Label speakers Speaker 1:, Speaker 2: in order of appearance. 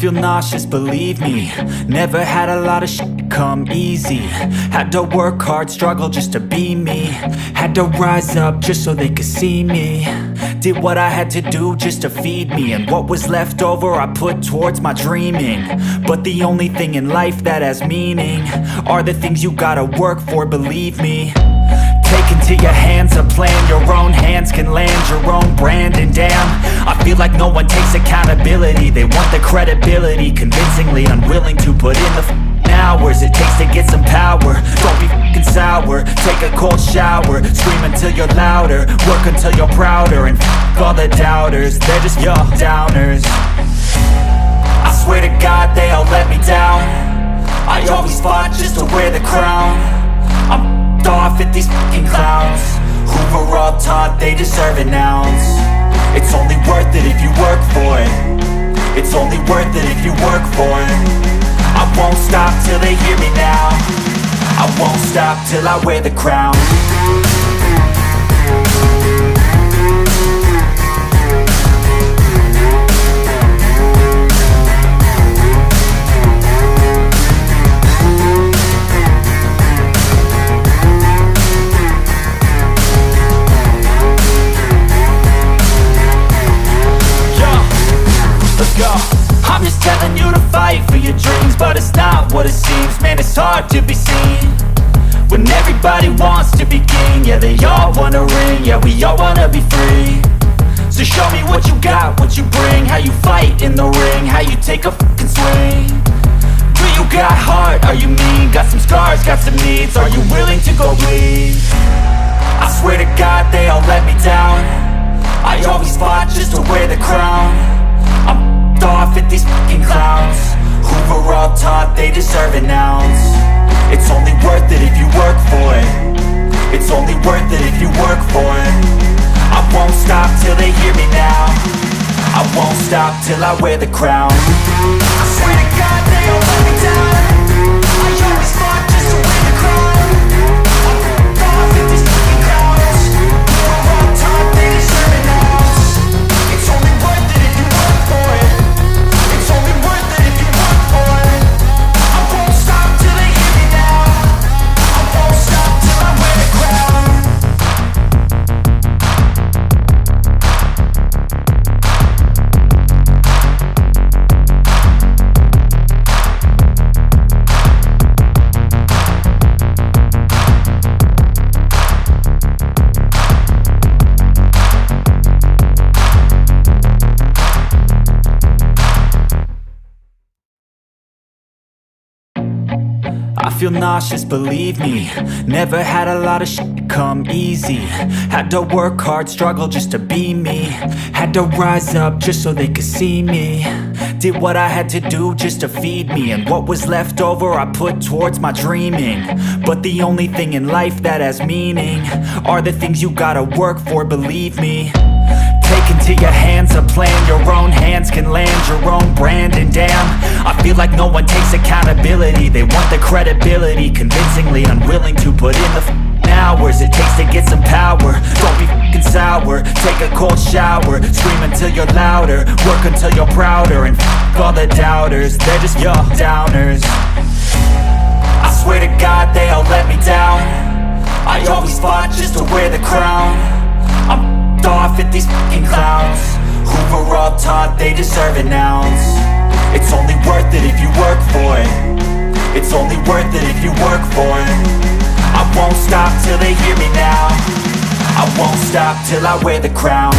Speaker 1: feel nauseous, believe me. Never had a lot of shit come easy. Had to work hard, struggle just to be me. Had to rise up just so they could see me. Did what I had to do just to feed me. And what was left over I put towards my dreaming. But the only thing in life that has meaning are the things you gotta work for, believe me. Take into your hands a plan. Your own hands can land your own brand. And damn, I feel like no one takes accountability. They want the credibility, convincingly unwilling to put in the hours it takes to get some power. Don't be f***ing sour. Take a cold shower. Scream until you're louder. Work until you're prouder. And f*** all the doubters, they're just your downers. I swear to God they all let me down. I always fought just to wear the crown. I'm off at these fucking clowns who were all taught they deserve an ounce. It's only worth it if you work for it. It's only worth it if you work for it. I won't stop till they hear me now. I won't stop till I wear the crown. I'm just telling you to fight for your dreams, but it's not what it seems. Man, it's hard to be seen when everybody wants to be king. Yeah, they all wanna ring, yeah, we all wanna be free. So show me what you got, what you bring. How you fight in the ring, how you take a fucking swing. Do you got heart, are you mean? Got some scars, got some needs, are you willing to go bleed? I swear to God they all let me down. I always fought just to wear the crown. I'm off at these fucking clowns who were all taught they deserve an ounce. It's only worth it if you work for it. It's only worth it if you work for it. I won't stop till they hear me now. I won't stop till I wear the crown. I swear to God they all let me down. I always fought just to wear the crown. I'm off at these fucking clowns who were all taught they deserve an ounce. It's only worth it if you work for it. It's only worth it if you work for it. I won't stop till they hear me now. I won't stop till I wear the crown. I feel nauseous, believe me. Never had a lot of shit come easy. Had to work hard, struggle just to be me. Had to rise up just so they could see me. Did what I had to do just to feed me. And what was left over I put towards my dreaming. But the only thing in life that has meaning are the things you gotta work for, believe me. Take into your hands a plan. Your own hands can land your own brand. And damn, I feel like no one takes accountability. They want the credibility, convincingly unwilling to put in the hours it takes to get some power. Don't be f***ing sour. Take a cold shower. Scream until you're louder. Work until you're prouder. And f*** all the doubters, they're just your downers. I swear to God they all let me down. I always fought just to wear the crown. I'm off at these fucking clowns who were all taught they deserve an ounce. It's only worth it if you work for it. It's only worth it if you work for it. I won't stop till they hear me now. I won't stop till I wear the crown.